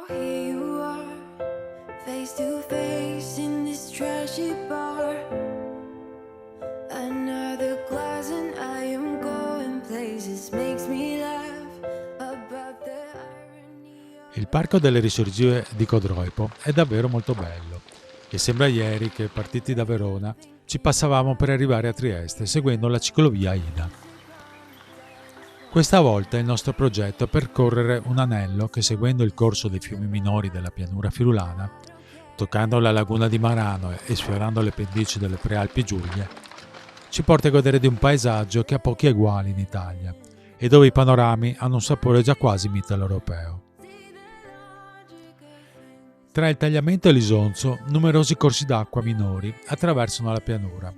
here you are, face to face in this trashy bar. Another glass and I am going places, makes me laugh about the irony of... Il parco delle risorgive di Codroipo è davvero molto bello e sembra ieri che, partiti da Verona, ci passavamo per arrivare a Trieste seguendo la ciclovia Ida. Questa volta il nostro progetto è percorrere un anello che, seguendo il corso dei fiumi minori della pianura friulana, toccando la laguna di Marano e sfiorando le pendici delle Prealpi Giulie, ci porta a godere di un paesaggio che ha pochi eguali in Italia e dove i panorami hanno un sapore già quasi mitteleuropeo. Tra il tagliamento e l'Isonzo, numerosi corsi d'acqua minori attraversano la pianura.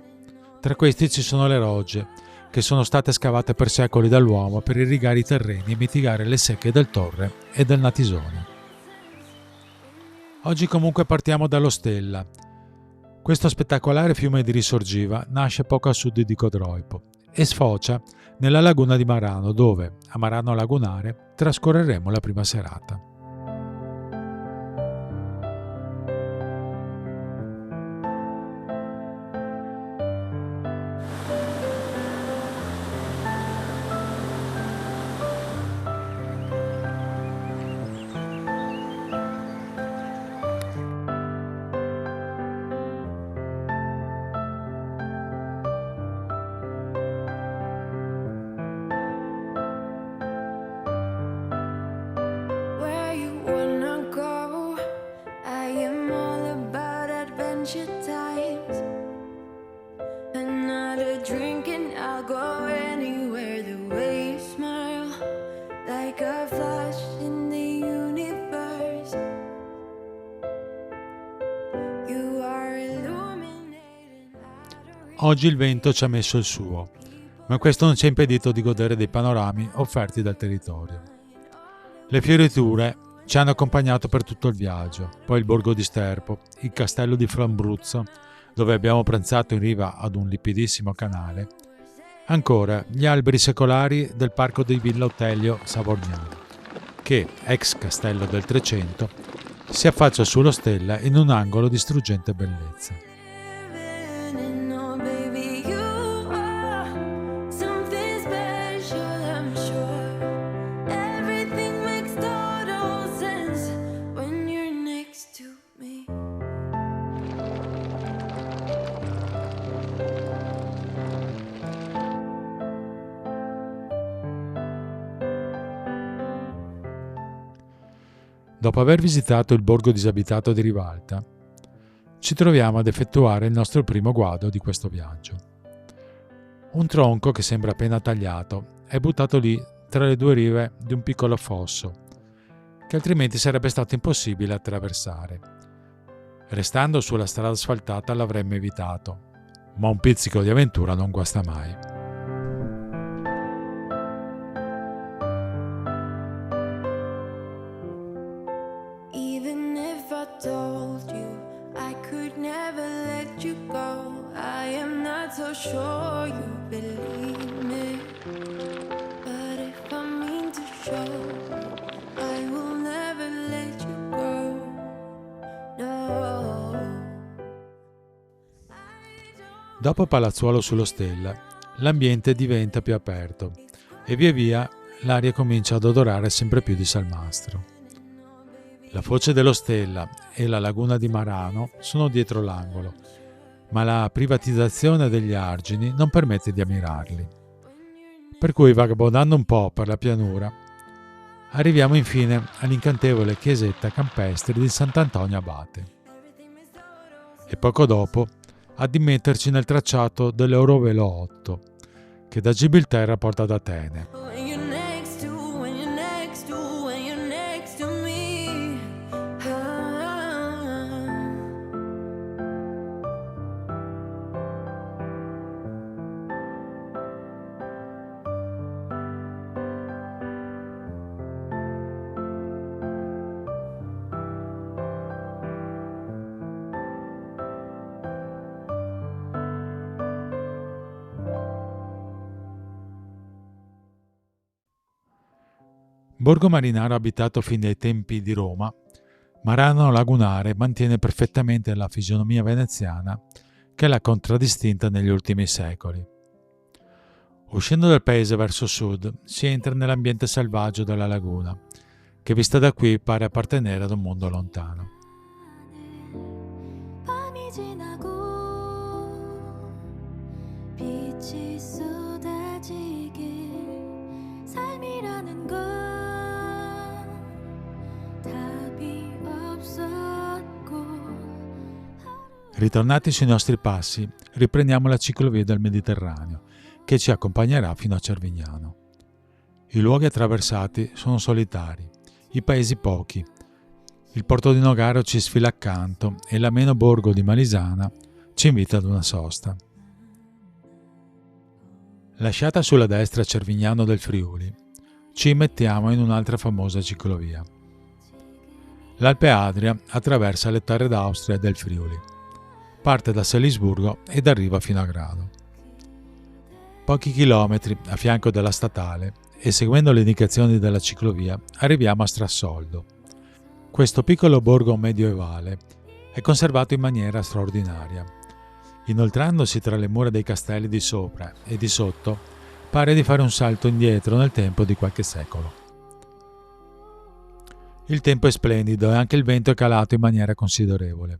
Tra questi ci sono le rogge, che sono state scavate per secoli dall'uomo per irrigare i terreni e mitigare le secche del Torre e del Natisone. Oggi comunque partiamo dallo Stella. Questo spettacolare fiume di risorgiva nasce poco a sud di Codroipo e sfocia nella laguna di Marano, dove, a Marano Lagunare, trascorreremo la prima serata. Where you wanna go? I am all about adventure times. Another drink and I'll go anywhere. The way you smile, like a flash in the universe. You are illuminating. Oggi il vento ci ha messo il suo, ma questo non ci ha impedito di godere dei panorami offerti dal territorio. Le fioriture ci hanno accompagnato per tutto il viaggio, poi il borgo di Sterpo, il castello di Flambruzzo, dove abbiamo pranzato in riva ad un limpidissimo canale, ancora gli alberi secolari del parco di Villa Otelio Savognano, che, ex castello del Trecento, si affaccia sullo Stella in un angolo di struggente bellezza. And oh baby, you are something special, I'm sure. Everything makes total sense when you're next to me. Dopo aver visitato il borgo disabitato di Rivalta, ci troviamo ad effettuare il nostro primo guado di questo viaggio. Un tronco che sembra appena tagliato è buttato lì tra le due rive di un piccolo fosso, che altrimenti sarebbe stato impossibile attraversare. Restando sulla strada asfaltata l'avremmo evitato, ma un pizzico di avventura non guasta mai. Even if I told you I could never let you go, I am not so sure you believe me. But if I mean to show, I will never let you go. No. Dopo Palazzuolo sullo Stella, l'ambiente diventa più aperto e via via l'aria comincia ad odorare sempre più di salmastro. La foce dello Stella e la laguna di Marano sono dietro l'angolo, ma la privatizzazione degli argini non permette di ammirarli. Per cui, vagabondando un po' per la pianura, arriviamo infine all'incantevole chiesetta campestre di Sant'Antonio Abate. E poco dopo ad immetterci nel tracciato dell'Eurovelo 8, che da Gibilterra porta ad Atene. When you're next to, when you're next to, when you're next to me. Borgo marinaro abitato fin dai tempi di Roma, Marano lagunare mantiene perfettamente la fisionomia veneziana che l'ha contraddistinta negli ultimi secoli. Uscendo dal paese verso sud, si entra nell'ambiente selvaggio della laguna, che vista da qui pare appartenere ad un mondo lontano. 밤이 지나고 빛이 쏟아지길 삶이라는 건 답이 없었고. Ritornati sui nostri passi, riprendiamo la ciclovia del Mediterraneo, che ci accompagnerà fino a Cervignano. I luoghi attraversati sono solitari, i paesi pochi. Il porto di Nogaro ci sfila accanto e l'ameno borgo di Malisana ci invita ad una sosta. Lasciata sulla destra Cervignano del Friuli, ci immettiamo in un'altra famosa ciclovia. L'Alpe Adria attraversa le terre d'Austria e del Friuli. Parte da Salisburgo ed arriva fino a Grado. Pochi chilometri a fianco della statale e seguendo le indicazioni della ciclovia arriviamo a Strassoldo. Questo piccolo borgo medievale è conservato in maniera straordinaria. Inoltrandosi tra le mura dei castelli di sopra e di sotto, pare di fare un salto indietro nel tempo di qualche secolo. Il tempo è splendido e anche il vento è calato in maniera considerevole.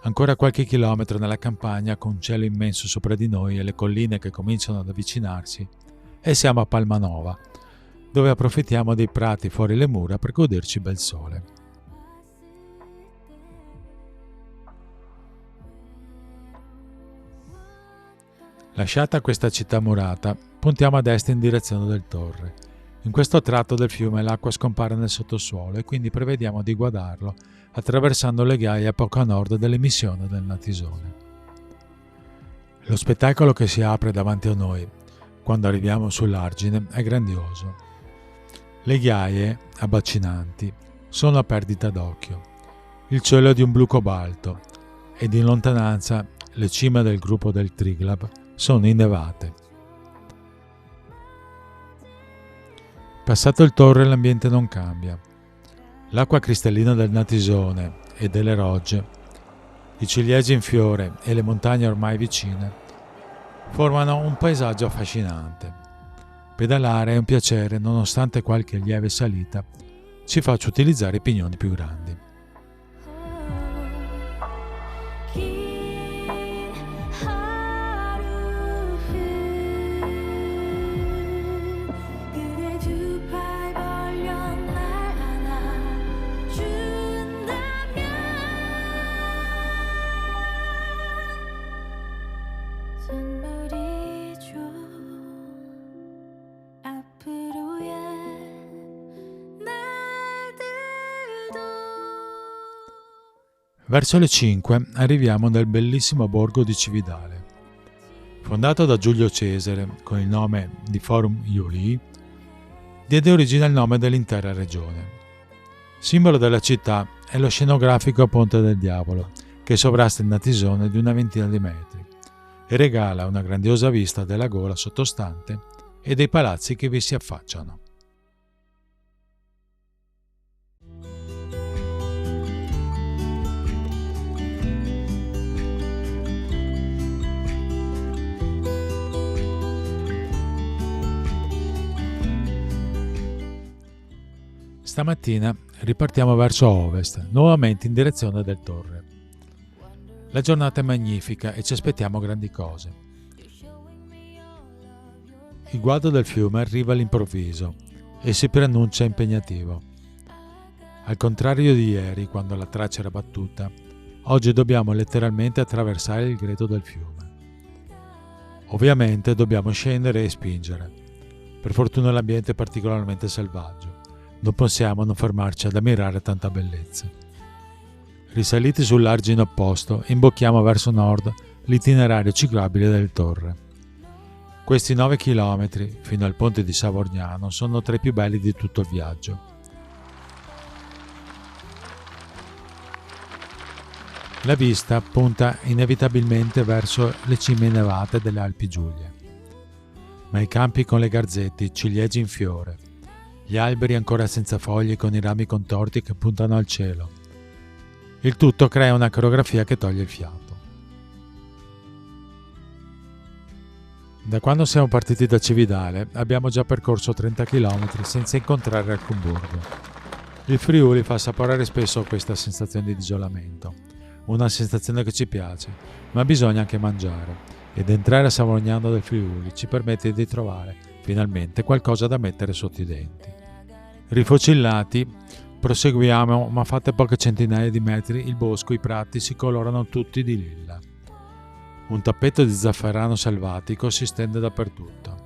Ancora qualche chilometro nella campagna con un cielo immenso sopra di noi e le colline che cominciano ad avvicinarsi e siamo a Palmanova, dove approfittiamo dei prati fuori le mura per goderci bel sole. Lasciata questa città murata, puntiamo ad est in direzione del Torre. In questo tratto del fiume l'acqua scompare nel sottosuolo e quindi prevediamo di guardarlo attraversando le ghiaie poco a nord dell'emissione del Natisone. Lo spettacolo che si apre davanti a noi, quando arriviamo sull'argine, è grandioso. Le ghiaie, abbacinanti, sono a perdita d'occhio. Il cielo è di un blu cobalto ed in lontananza le cime del gruppo del Triglav sono innevate. Passato il Torre l'ambiente non cambia. L'acqua cristallina del Natisone e delle rogge, i ciliegi in fiore e le montagne ormai vicine formano un paesaggio affascinante. Pedalare è un piacere nonostante qualche lieve salita ci faccia utilizzare i pignoni più grandi. Verso le 5 arriviamo nel bellissimo borgo di Cividale. Fondato da Giulio Cesare con il nome di Forum Iulii, diede origine al nome dell'intera regione. Simbolo della città è lo scenografico Ponte del Diavolo, che sovrasta il Natisone di una ventina di metri e regala una grandiosa vista della gola sottostante e dei palazzi che vi si affacciano. Stamattina ripartiamo verso ovest, nuovamente in direzione del Torre. La giornata è magnifica e ci aspettiamo grandi cose. Il guado del fiume arriva all'improvviso e si preannuncia impegnativo. Al contrario di ieri, quando la traccia era battuta, oggi dobbiamo letteralmente attraversare il greto del fiume. Ovviamente dobbiamo scendere e spingere. Per fortuna l'ambiente è particolarmente selvaggio. Non possiamo non fermarci ad ammirare tanta bellezza. Risaliti sull'argine opposto, imbocchiamo verso nord l'itinerario ciclabile del Torre. Questi 9 chilometri, fino al ponte di Savorgnano, sono tra i più belli di tutto il viaggio. La vista punta inevitabilmente verso le cime innevate delle Alpi Giulie. Ma i campi con le garzette, ciliegi in fiore, gli alberi ancora senza foglie con i rami contorti che puntano al cielo Il tutto crea una coreografia che toglie il fiato. Da quando siamo partiti da Cividale abbiamo già percorso 30 km senza incontrare alcun borgo. Il Friuli fa assaporare spesso questa sensazione di isolamento, una sensazione che ci piace, ma bisogna anche mangiare, ed entrare a Savognano del Friuli ci permette di trovare finalmente qualcosa da mettere sotto i denti. Rifocillati, proseguiamo, ma fatte poche centinaia di metri il bosco e i prati si colorano tutti di lilla. Un tappeto di zafferano selvatico si stende dappertutto.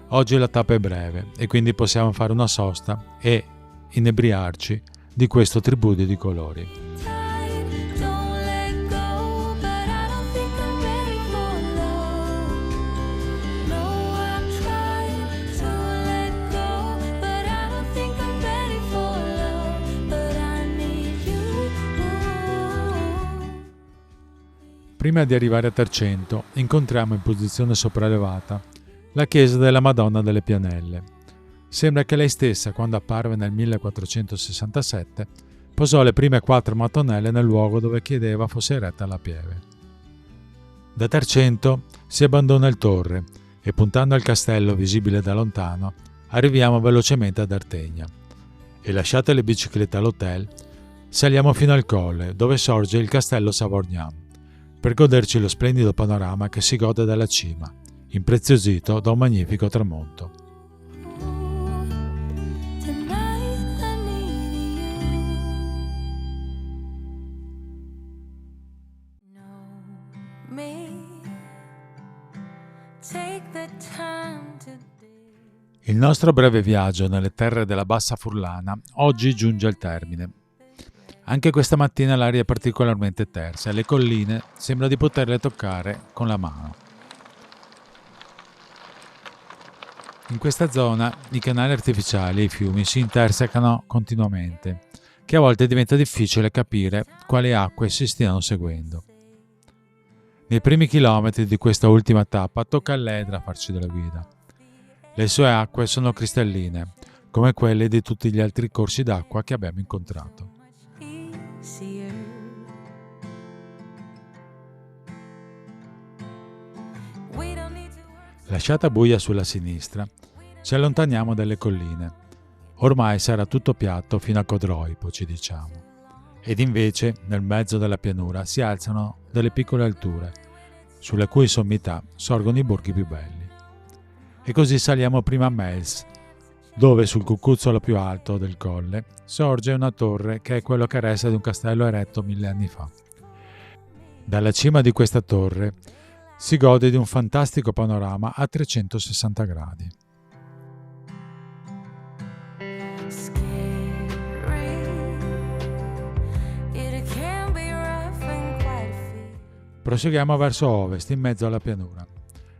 Oggi la tappa è breve e quindi possiamo fare una sosta e inebriarci di questo tripudio di colori. Prima di arrivare a Tercento, incontriamo in posizione sopraelevata la chiesa della Madonna delle Pianelle. Sembra che lei stessa, quando apparve nel 1467, posò le prime 4 mattonelle nel luogo dove chiedeva fosse eretta la pieve. Da Tercento si abbandona il Torre e, puntando al castello visibile da lontano, arriviamo velocemente ad Artegna. E lasciate le biciclette all'hotel, saliamo fino al colle, dove sorge il castello Savognano, per goderci lo splendido panorama che si gode dalla cima, impreziosito da un magnifico tramonto. Il nostro breve viaggio nelle terre della Bassa Furlana oggi giunge al termine. Anche questa mattina l'aria è particolarmente tersa e le colline sembra di poterle toccare con la mano. In questa zona i canali artificiali e i fiumi si intersecano continuamente, che a volte diventa difficile capire quali acque si stiano seguendo. Nei primi chilometri di questa ultima tappa tocca all'Edra farci della guida. Le sue acque sono cristalline, come quelle di tutti gli altri corsi d'acqua che abbiamo incontrato. Lasciata buia sulla sinistra, ci allontaniamo dalle colline. Ormai sarà tutto piatto fino a Codroipo, ci diciamo. Ed invece, nel mezzo della pianura, si alzano delle piccole alture, sulle cui sommità sorgono i borghi più belli. E così saliamo prima a Mels, dove sul cucuzzolo più alto del colle sorge una torre che è quello che resta di un castello eretto 1000 anni fa. Dalla cima di questa torre si gode di un fantastico panorama a 360 gradi. Proseguiamo verso ovest, in mezzo alla pianura.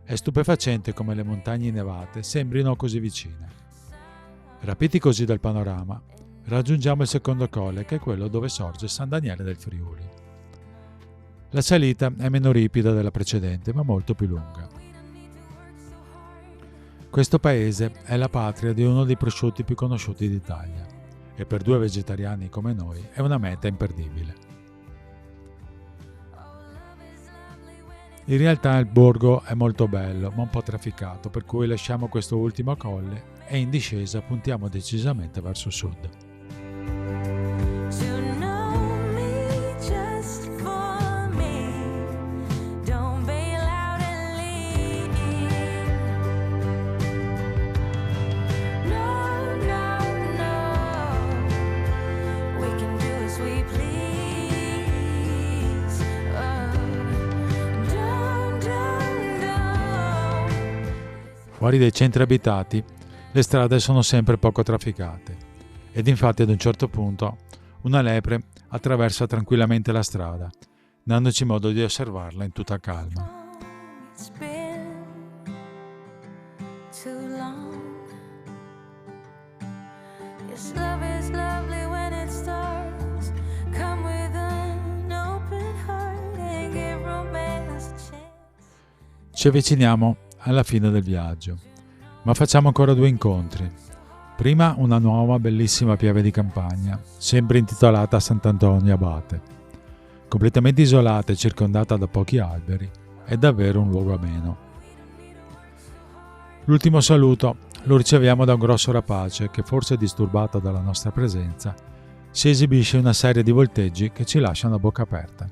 È stupefacente come le montagne innevate sembrino così vicine. Rapiti così dal panorama, raggiungiamo il secondo colle, che è quello dove sorge San Daniele del Friuli. La salita è meno ripida della precedente, ma molto più lunga. Questo paese è la patria di uno dei prosciutti più conosciuti d'Italia e per 2 vegetariani come noi è una meta imperdibile. In realtà il borgo è molto bello, ma un po' trafficato, per cui lasciamo questo ultimo colle e in discesa puntiamo decisamente verso sud. Fuori dai centri abitati, le strade sono sempre poco trafficate ed infatti ad un certo punto una lepre attraversa tranquillamente la strada, dandoci modo di osservarla in tutta calma. Ci avviciniamo alla fine del viaggio, ma facciamo ancora 2 incontri. Prima una nuova bellissima pieve di campagna, sempre intitolata Sant'Antonio Abate. Completamente isolata e circondata da pochi alberi, è davvero un luogo ameno. L'ultimo saluto lo riceviamo da un grosso rapace che, forse disturbato dalla nostra presenza, si esibisce una serie di volteggi che ci lasciano a bocca aperta.